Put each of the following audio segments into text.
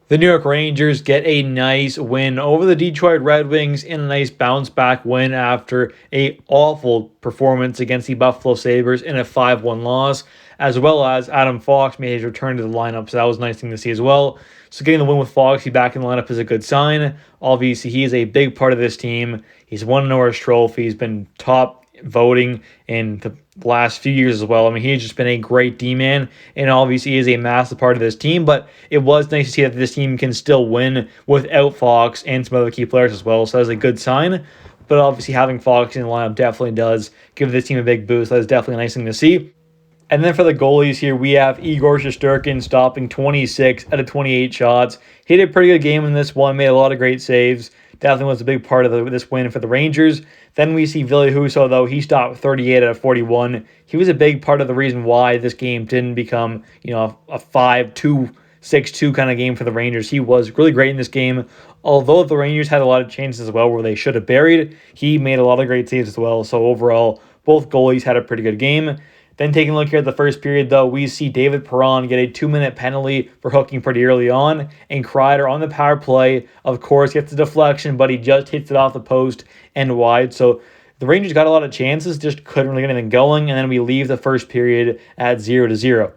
The New York Rangers get a nice win over the Detroit Red Wings in a nice bounce back win after a awful performance against the Buffalo Sabres in a 5-1 loss, as well as Adam Fox made his return to the lineup. So that was a nice thing to see as well. So getting the win with Foxy back in the lineup is a good sign. Obviously, he is a big part of this team. He's won a Norris Trophy. He's been top voting in the last few years as well. I mean, he's just been a great D-man, and obviously he is a massive part of this team, but it was nice to see that this team can still win without Fox and some other key players as well, so that was a good sign. But obviously having Fox in the lineup definitely does give this team a big boost. That is definitely a nice thing to see. And then for the goalies here, we have Igor Shesterkin stopping 26 out of 28 shots. He did a pretty good game in this one, made a lot of great saves. Definitely was a big part of this win for the Rangers. Then we see Ville Husso, though. He stopped 38 out of 41. He was a big part of the reason why this game didn't become, a 5-2, 6-2 kind of game for the Rangers. He was really great in this game. Although the Rangers had a lot of chances as well where they should have buried, he made a lot of great saves as well. So overall, both goalies had a pretty good game. Then taking a look here at the first period, though, we see David Perron get a 2-minute penalty for hooking pretty early on. And Kreider on the power play, of course, gets the deflection, but he just hits it off the post and wide. So the Rangers got a lot of chances, just couldn't really get anything going. And then we leave the first period at 0-0.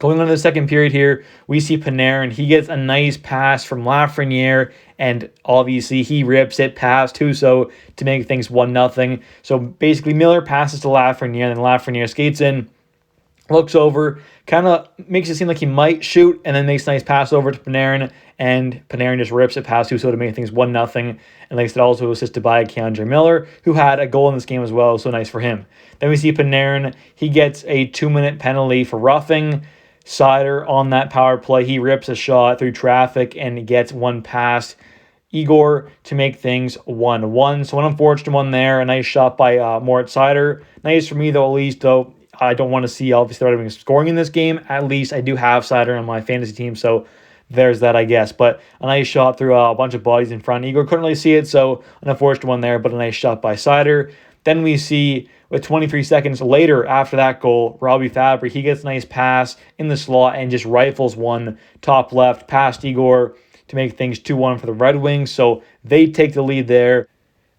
Going on to the second period here, we see Panarin. He gets a nice pass from Lafreniere, and obviously he rips it past Husso to make things 1-0. So basically Miller passes to Lafreniere, and then Lafreniere skates in, looks over, kind of makes it seem like he might shoot, and then makes a nice pass over to Panarin, and Panarin just rips it past Husso to make things 1-0. And like I said, also assisted by Keandre Miller, who had a goal in this game as well, so nice for him. Then we see Panarin. He gets a 2-minute penalty for roughing Seider on that power play. He rips a shot through traffic and gets one past Igor to make things 1-1. So an unfortunate one there. A nice shot by Moritz Seider. Nice for me, though, at least, though. I don't want to see, obviously, the Red Wings scoring in this game. At least I do have Seider on my fantasy team, so there's that, I guess. But a nice shot through a bunch of bodies in front. Igor couldn't really see it, so an unfortunate one there, but a nice shot by Seider. Then we see, with 23 seconds later after that goal, Robbie Fabry, he gets a nice pass in the slot and just rifles one top left past Igor to make things 2-1 for the Red Wings. So they take the lead there.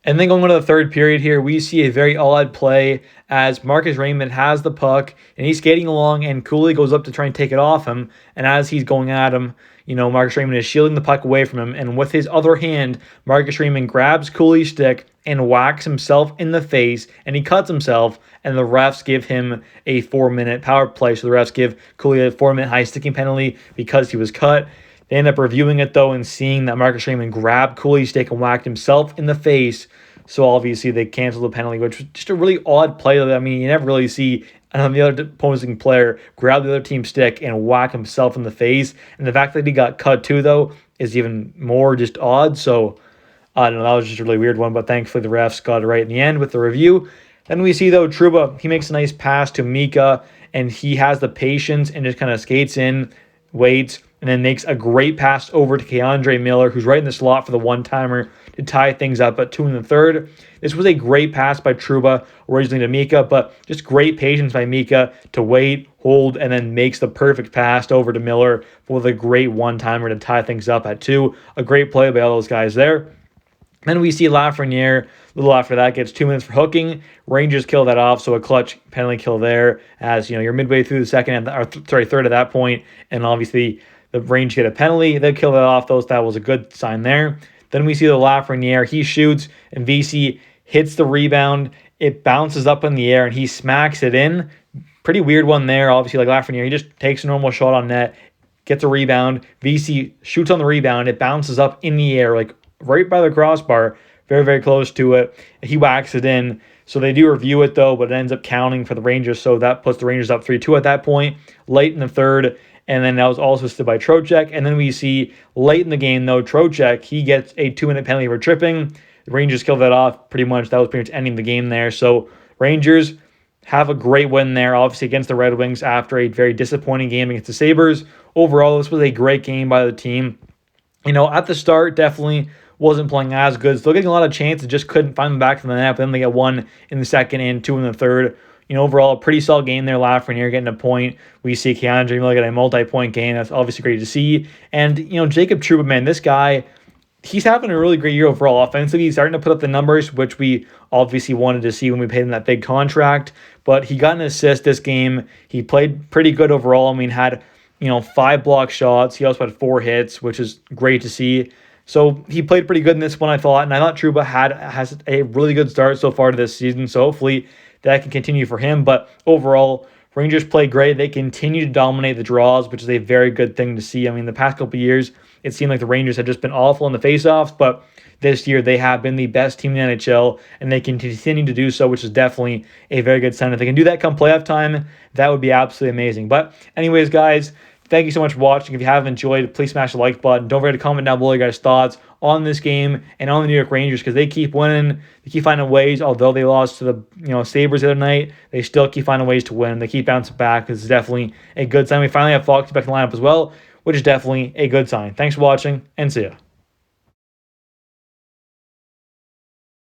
And then going on to the third period here, we see a very odd play as Marcus Raymond has the puck and he's skating along, and Cooley goes up to try and take it off him. And as he's going at him, Marcus Raymond is shielding the puck away from him. And with his other hand, Marcus Raymond grabs Cooley's stick and whacks himself in the face, and he cuts himself, and the refs give him a 4-minute power play. So the refs give Cooley a 4-minute high sticking penalty because he was cut. They end up reviewing it, though, and seeing that Marcus Raymond grabbed Cooley's stick and whacked himself in the face. So obviously they canceled the penalty, which was just a really odd play. I mean, you never really see the other opposing player grab the other team's stick and whack himself in the face. And the fact that he got cut too, though, is even more just odd. So I don't know, that was just a really weird one, but thankfully the refs got it right in the end with the review. Then we see, though, Trouba, he makes a nice pass to Mika, and he has the patience and just kind of skates in, waits, and then makes a great pass over to Keandre Miller, who's right in the slot for the one-timer to tie things up at 2 in the third. This was a great pass by Trouba, originally to Mika, but just great patience by Mika to wait, hold, and then makes the perfect pass over to Miller for the great one-timer to tie things up at 2. A great play by all those guys there. Then we see Lafreniere, a little after that, gets 2 minutes for hooking. Rangers kill that off, so a clutch penalty kill there as, you're midway through the third at that point, and obviously the Rangers get a penalty. They kill that off, though, so that was a good sign there. Then we see the Lafreniere. He shoots, and VC hits the rebound. It bounces up in the air, and he smacks it in. Pretty weird one there, obviously, like Lafreniere. He just takes a normal shot on net, gets a rebound. VC shoots on the rebound. It bounces up in the air, like right by the crossbar, very, very close to it. He whacks it in. So they do review it, though, but it ends up counting for the Rangers. So that puts the Rangers up 3-2 at that point, late in the third. And then that was also assisted by Trocheck. And then we see late in the game, though, Trocheck, he gets a 2-minute penalty for tripping. The Rangers kill that off pretty much. That was pretty much ending the game there. So Rangers have a great win there, obviously, against the Red Wings after a very disappointing game against the Sabres. Overall, this was a great game by the team. At the start, definitely wasn't playing as good. Still getting a lot of chances, just couldn't find them back from the net. But then they get 1 in the second and 2 in the third. overall, a pretty solid game there. Lafreniere getting a point. We see Keandre Miller get a multi-point game. That's obviously great to see. And, Jacob Trouba, man, this guy, he's having a really great year overall. Offensively, he's starting to put up the numbers, which we obviously wanted to see when we paid him that big contract. But he got an assist this game. He played pretty good overall. I mean, had 5 block shots. He also had 4 hits, which is great to see. So he played pretty good in this one, I thought. And I thought Trouba has a really good start so far to this season. So hopefully that can continue for him. But overall, Rangers play great. They continue to dominate the draws, which is a very good thing to see. I mean, the past couple of years, it seemed like the Rangers had just been awful in the faceoffs, but this year they have been the best team in the NHL, and they can continue to do so, which is definitely a very good sign. If they can do that come playoff time, that would be absolutely amazing. But anyways, guys, thank you so much for watching. If you have enjoyed, please smash the like button. Don't forget to comment down below your guys' thoughts on this game and on the New York Rangers, because they keep winning. They keep finding ways. Although they lost to the Sabres the other night, they still keep finding ways to win. They keep bouncing back. It's definitely a good sign. We finally have Fox back in the lineup as well, which is definitely a good sign. Thanks for watching, and see ya.